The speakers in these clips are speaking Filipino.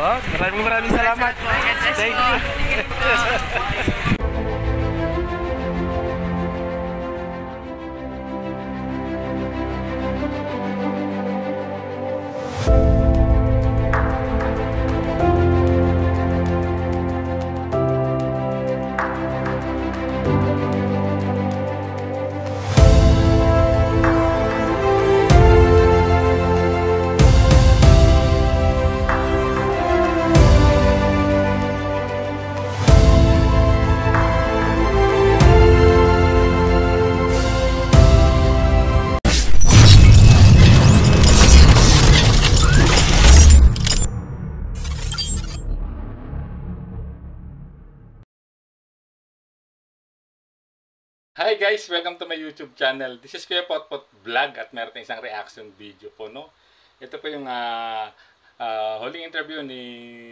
Yun, maraming salamat. Thank you. Hi guys! Welcome to my YouTube channel. This is Kuya Potpot Vlog at meron tayong isang reaction video po, no? Ito po yung huling interview ni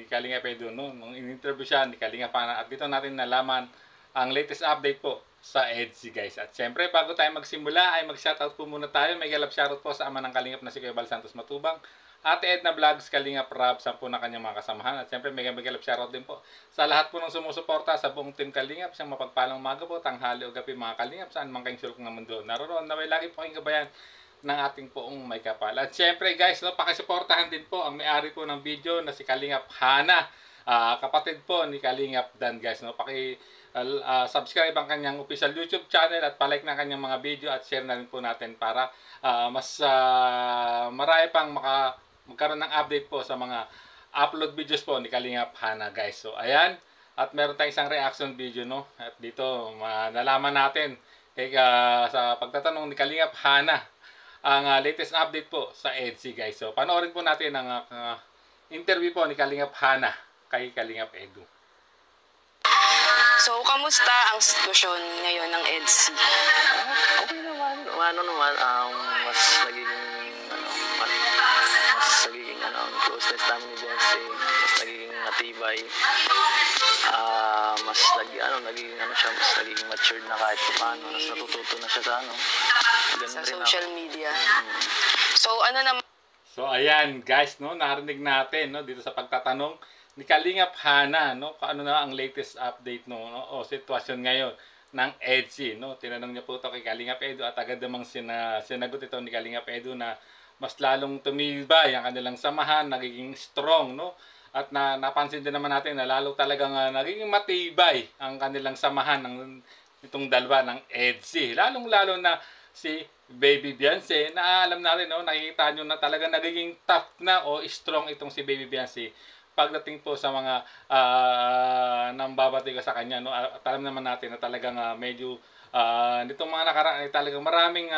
Kalinga Edu, no? Nung in-interview siya ni Kalinga Pana at dito natin nalaman ang latest update po sa EDSI guys. At syempre bago tayo magsimula ay mag-shoutout po muna tayo. May galap shoutout po sa ama ng Kalingap na si Kuya Bal Santos Matubang, Ate Edna Vlogs, Kalingap Rab, sa po na kanyang mga kasamahan. At siyempre may galap shoutout din po sa lahat po ng sumusuporta sa buong team Kalingap. Siyang mapagpalang umaga po, tanghali o gabi mga Kalingap, saan man kayong sulok ng mundo naroon. Naway lagi po kayong gabayan ng ating poong may kapal. At siyempre guys, no, pakisuportahan din po ang may-ari po ng video na si Kalingap Hana, kapatid po ni Kalingap Dan guys, no. Subscribe ang kanyang official YouTube channel at palike na kanyang mga video at share na rin po natin para mas marami pang magkaroon ng update po sa mga upload videos po ni Kalingap Hana guys. So ayan, at meron tayong isang reaction video, no. At dito nalaman natin sa pagtatanong ni Kalingap Hana ang latest update po sa EDSI guys. So panoorin po natin ang interview po ni Kalingap Hana kay Kalingap Edu. So, kamusta ang sitwasyon ngayon ng EDSI? Okay naman. Mas nagiging closeness namin ni Beyonce, mas nagiging matibay. Mas nagiging matured na kahit paano. Mas natututo na siya sa Sa social media. So, ano naman? So, ayan guys, no, narinig natin, no, dito sa pagtatanong ni Kalingap Hana, no, ano na ang latest update, no, o sitwasyon ngayon ng EDSI, no. Tinanong niya po ito kay Kalingap Edu at agad namang sinagot ito ni Kalingap Edu na mas lalong tumibay ang kanilang samahan, nagiging strong, no. At napansin din naman natin na lalo talagang nagiging matibay ang kanilang samahan ng itong dalawa ng EDSI. Lalong-lalo na si Baby Beyonce, na alam natin, no, nakikita nyo na talaga nagiging tough na o strong itong si Baby Beyonce pagdating po sa mga nambabati ko sa kanya, no. At alam naman natin na talagang medyo nitong mga nakaraan ay talagang maraming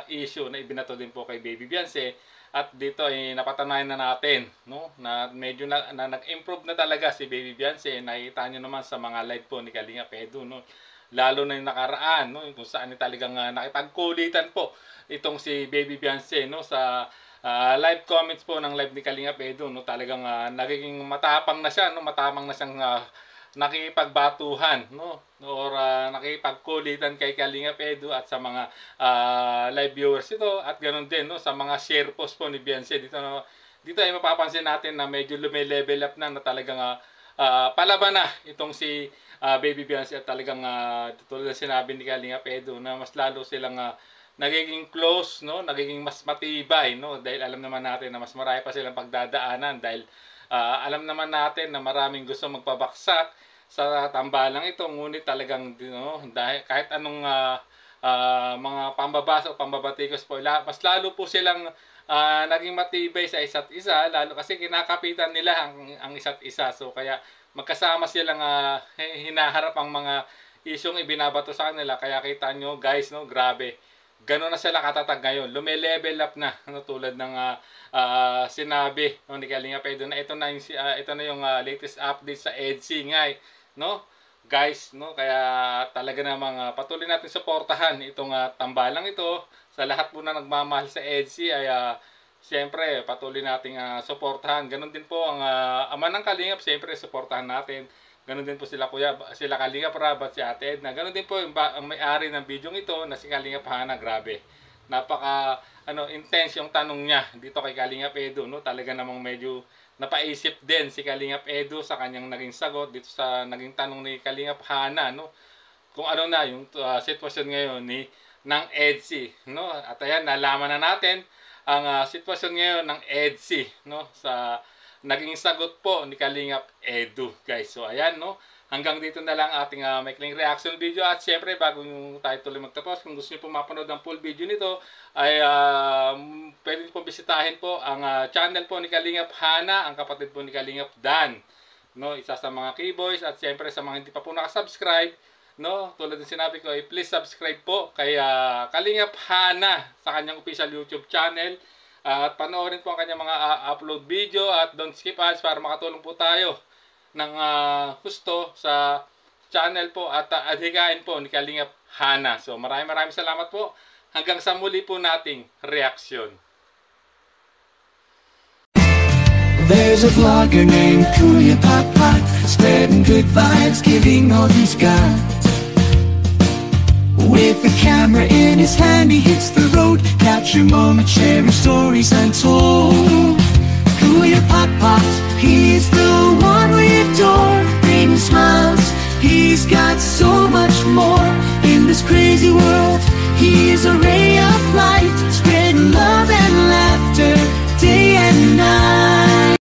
issue na ibinato din po kay Baby Beyonce. At dito ay napatunayan na natin, no, na medyo nag-improve na talaga si Baby Beyonce. Nakikita nyo naman sa mga live po ni Kalingap Edu, no. Lalo na yung nakaraan, no, kung saan talagang nakipagkulitan po itong si Baby Beyonce, no, sa live comments po ng live ni Kalingap Edu, no. Talagang nagiging matapang na siya, no, matapang na siyang nakikipagbatuhan, no, or nakikipagkulitan kay Kalingap Edu at sa mga live viewers ito, at ganoon din, no, sa mga share post po ni Beyonce dito, no. Dito ay mapapansin natin na medyo lume-level up na talagang palaban na itong si Baby Beyonce at talagang tulad na sinabi ni Kalingap Edu na mas lalo silang nagiging close, no, nagiging mas matibay, no, dahil alam naman natin na mas marami pa silang pagdadaanan dahil alam naman natin na maraming gusto magpabaksak sa tambalang ito, ngunit talagang, no, dahil kahit anong mga pambabasa o pambabatikos po, mas lalo po silang naging matibay sa isa't isa, lalo kasi kinakapitan nila ang isa't isa. So kaya magkasama silang hinaharap ang mga isyong ibinabato sa kanila. Kaya kita nyo guys, no, grabe, gano'n na sila katatag ngayon. Lume-level up na, no, tulad ng sinabi, no, ni Kalingap Edu na ito na yung latest update sa EDSI ngay, no guys, no. Kaya talaga namang patuloy natin suportahan itong tambalang ito. Sa lahat po na nagmamahal sa EDSI ay siyempre patuloy nating suportahan. Ganon din po ang ama ng Kalingap, siyempre suportahan natin. Ganon din po sila Kalingap Rab at si Ate Edna. Ganon din po ang may-ari ng video ito na si Kalingap Hana. Grabe, napaka intense yung tanong niya dito kay Kalingap Edu, no? Talaga namang medyo napaisip din si Kalingap Edu sa kanyang naging sagot dito sa naging tanong ni Kalingap Hana, no? Kung ano na yung sitwasyon ngayon ng EDSI, no? At ayan, nalaman na natin ang sitwasyon ngayon ng EDSI, no? Sa naging sagot po ni Kalingap Edu, guys. So ayan, no? Hanggang dito na lang ating maikling reaction video. At syempre, bago tayo tuloy magtapos, kung gusto niyo po mapanood ang full video nito, ay pwede po bisitahin po ang channel po ni Kalingap Hana, ang kapatid po ni Kalingap Dan, no? Isa sa mga keyboys. At syempre, sa mga hindi pa po nakasubscribe, no? Tulad ng sinabi ko, ay please subscribe po kay Kalingap Hana sa kanyang official YouTube channel. At panoorin po ang kanyang mga upload video at don't skip ads para makatulong po tayo ng gusto sa channel po at adhikain po ni Kalingap Hana. So maraming salamat po. Hanggang sa muli po nating reaksyon. There's a vlogger named Kuya Papa, spreading good vibes, giving all he's got. With the camera in his hand, he hits the road, capture moments, sharing stories untold. Kuya Papa, he's the one we adore, bringing smiles. He's got so much more in this crazy world. He is a